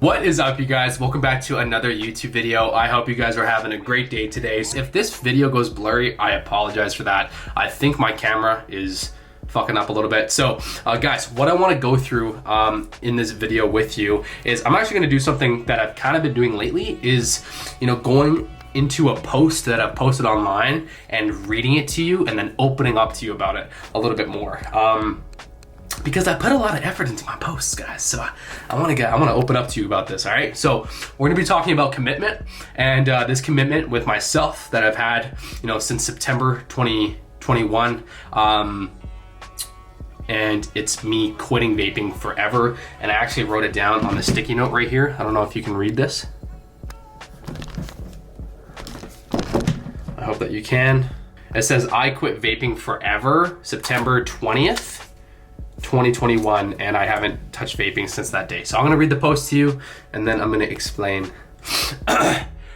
What is up, you guys? Welcome back to another YouTube video. I hope you guys are having a great day today. If this video goes blurry, I apologize for that. I think my camera is fucking up a little bit. So guys, what I want to go through in this video with you is I'm actually going to do something that I've kind of been doing lately is, going into a post that I've posted online and reading it to you and then opening up to you about it a little bit more. Because I put a lot of effort into my posts, guys. So I want to open up to you about this, all right? So we're gonna be talking about commitment and this commitment with myself that I've had, since September 2021. And it's me quitting vaping forever. And I actually wrote it down on the sticky note right here. I don't know if you can read this. I hope that you can. It says, I quit vaping forever, September 20th. 2021, and I haven't touched vaping since that day. So I'm gonna read the post to you and then I'm gonna explain.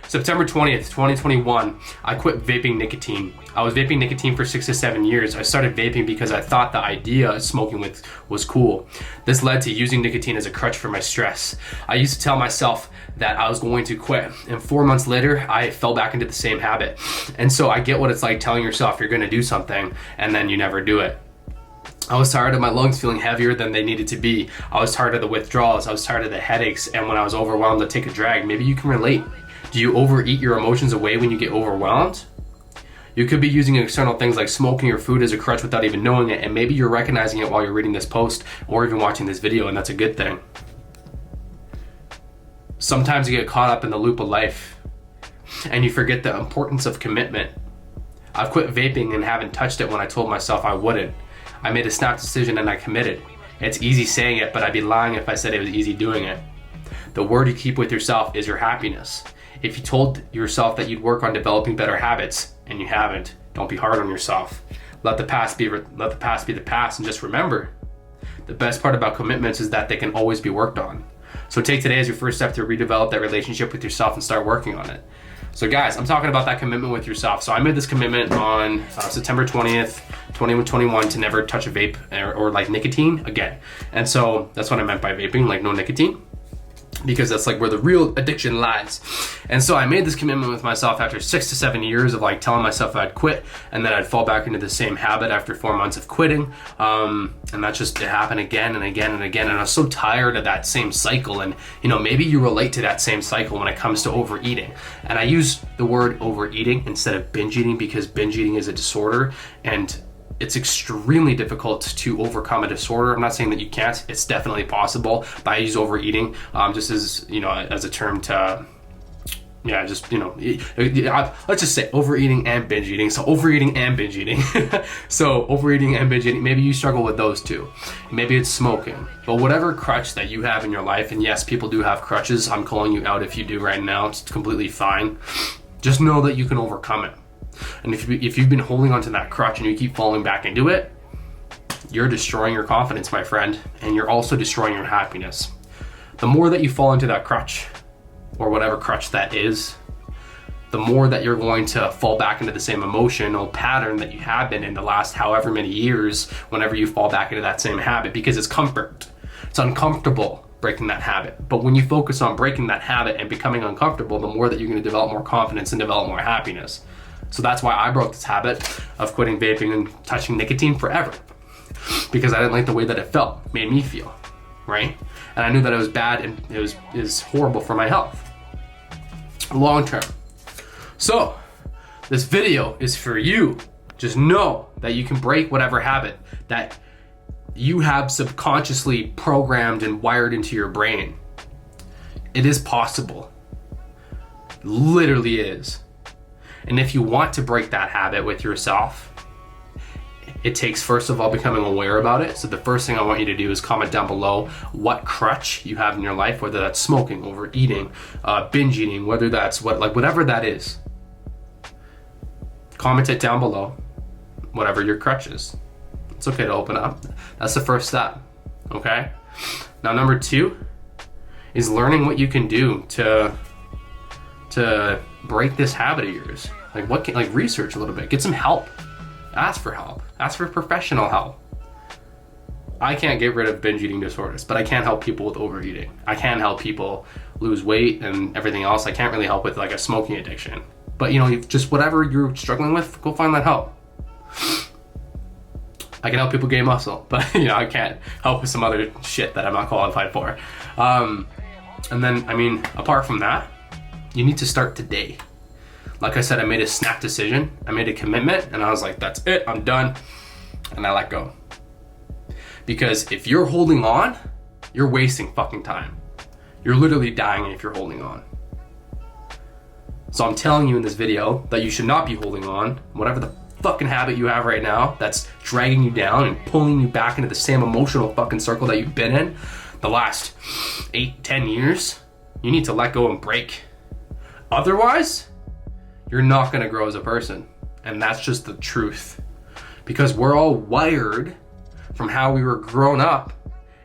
September 20th, 2021, I quit vaping nicotine. I was vaping nicotine for 6 to 7 years. I started vaping because I thought the idea of smoking with was cool. This led to using nicotine as a crutch for my stress. I used to tell myself that I was going to quit, and 4 months later, I fell back into the same habit. And so I get what it's like telling yourself you're gonna do something and then you never do it. I was tired of my lungs feeling heavier than they needed to be. I was tired of the withdrawals. I was tired of the headaches. And when I was overwhelmed, I'd take a drag. Maybe you can relate. Do you overeat your emotions away when you get overwhelmed? You could be using external things like smoking or food as a crutch without even knowing it. And maybe you're recognizing it while you're reading this post or even watching this video, and that's a good thing. Sometimes you get caught up in the loop of life and you forget the importance of commitment. I've quit vaping and haven't touched it when I told myself I wouldn't. I made a snap decision and I committed. It's easy saying it, but I'd be lying if I said it was easy doing it. The word you keep with yourself is your happiness. If you told yourself that you'd work on developing better habits and you haven't, don't be hard on yourself. Let the past be the past, and just remember, the best part about commitments is that they can always be worked on. So take today as your first step to redevelop that relationship with yourself and start working on it. So guys, I'm talking about that commitment with yourself. So I made this commitment on September 20th, 2021 to never touch a vape or like nicotine again. And so that's what I meant by vaping, like no nicotine, because that's like where the real addiction lies. And so I made this commitment with myself after 6 to 7 years of like telling myself I'd quit and then I'd fall back into the same habit after 4 months of quitting. And that just happened again and again and again. And I was so tired of that same cycle. And maybe you relate to that same cycle when it comes to overeating. And I use the word overeating instead of binge eating because binge eating is a disorder and it's extremely difficult to overcome a disorder. I'm not saying that you can't, it's definitely possible, but I use overeating just as, as a term to, let's just say overeating and binge eating. So overeating and binge eating. So overeating and binge eating, maybe you struggle with those two. Maybe it's smoking, but whatever crutch that you have in your life, and yes, people do have crutches. I'm calling you out if you do right now, it's completely fine. Just know that you can overcome it. And if you've been holding onto that crutch and you keep falling back into it, you're destroying your confidence, my friend, and you're also destroying your happiness. The more that you fall into that crutch, or whatever crutch that is, the more that you're going to fall back into the same emotional pattern that you have been in the last however many years whenever you fall back into that same habit, because it's comfort. It's uncomfortable breaking that habit. But when you focus on breaking that habit and becoming uncomfortable, the more that you're going to develop more confidence and develop more happiness. So that's why I broke this habit of quitting vaping and touching nicotine forever, because I didn't like the way that it made me feel, right? And I knew that it was bad and it was horrible for my health, long term. So this video is for you. Just know that you can break whatever habit that you have subconsciously programmed and wired into your brain. It is possible, literally is. And if you want to break that habit with yourself, it takes, first of all, becoming aware about it. So the first thing I want you to do is comment down below what crutch you have in your life, whether that's smoking, overeating, binge eating, whether that's whatever that is. Comment it down below, whatever your crutch is. It's okay to open up. That's the first step, okay? Now, number 2 is learning what you can do to break this habit of yours. Research a little bit, get some help, ask for help, ask for professional help. I can't get rid of binge eating disorders, but I can help people with overeating. I can help people lose weight and everything else. I can't really help with like a smoking addiction. But you know, just whatever you're struggling with, go find that help. I can help people gain muscle, but you know, I can't help with some other shit that I'm not qualified for. And then, I mean, apart from that, you need to start today. Like I said, I made a snap decision. I made a commitment and I was like, that's it, I'm done. And I let go. Because if you're holding on, you're wasting fucking time. You're literally dying if you're holding on. So I'm telling you in this video that you should not be holding on, whatever the fucking habit you have right now that's dragging you down and pulling you back into the same emotional fucking circle that you've been in the last 8-10 years. You need to let go and break. Otherwise, you're not gonna grow as a person. And that's just the truth. Because we're all wired from how we were grown up,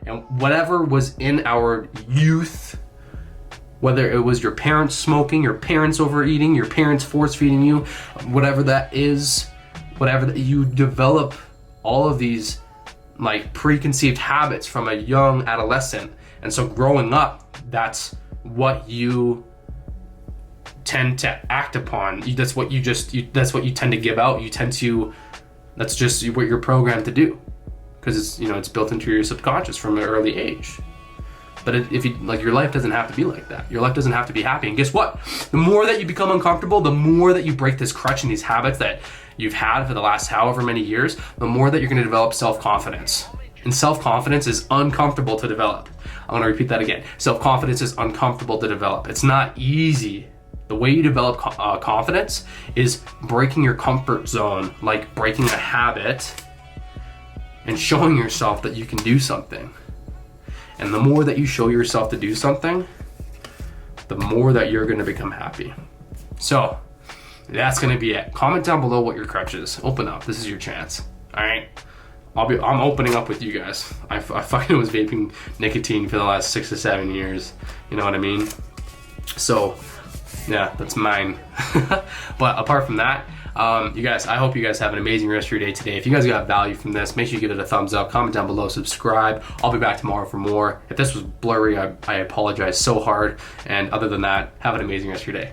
and whatever was in our youth, whether it was your parents smoking, your parents overeating, your parents force feeding you, whatever that is, whatever that, you develop all of these like preconceived habits from a young adolescent. And so growing up, that's what you tend to act upon. That's what you tend to give out. That's just what you're programmed to do. Because it's, you know, it's built into your subconscious from an early age. But if you like, your life doesn't have to be like that. Your life doesn't have to be happy. And guess what? The more that you become uncomfortable, the more that you break this crutch and these habits that you've had for the last however many years, the more that you're going to develop self-confidence. And self-confidence is uncomfortable to develop. I'm going to repeat that again. Self-confidence is uncomfortable to develop. It's not easy. The way you develop confidence is breaking your comfort zone, like breaking a habit and showing yourself that you can do something. And the more that you show yourself to do something, the more that you're going to become happy. So that's going to be it. Comment down below what your crutch is. Open up. This is your chance. All right. I'm opening up with you guys. I fucking was vaping nicotine for the last 6 to 7 years. You know what I mean? So yeah, that's mine. But apart from that, you guys, I hope you guys have an amazing rest of your day today. If you guys got value from this, make sure you give it a thumbs up, comment down below, subscribe. I'll be back tomorrow for more. If this was blurry, I apologize so hard. And other than that, have an amazing rest of your day.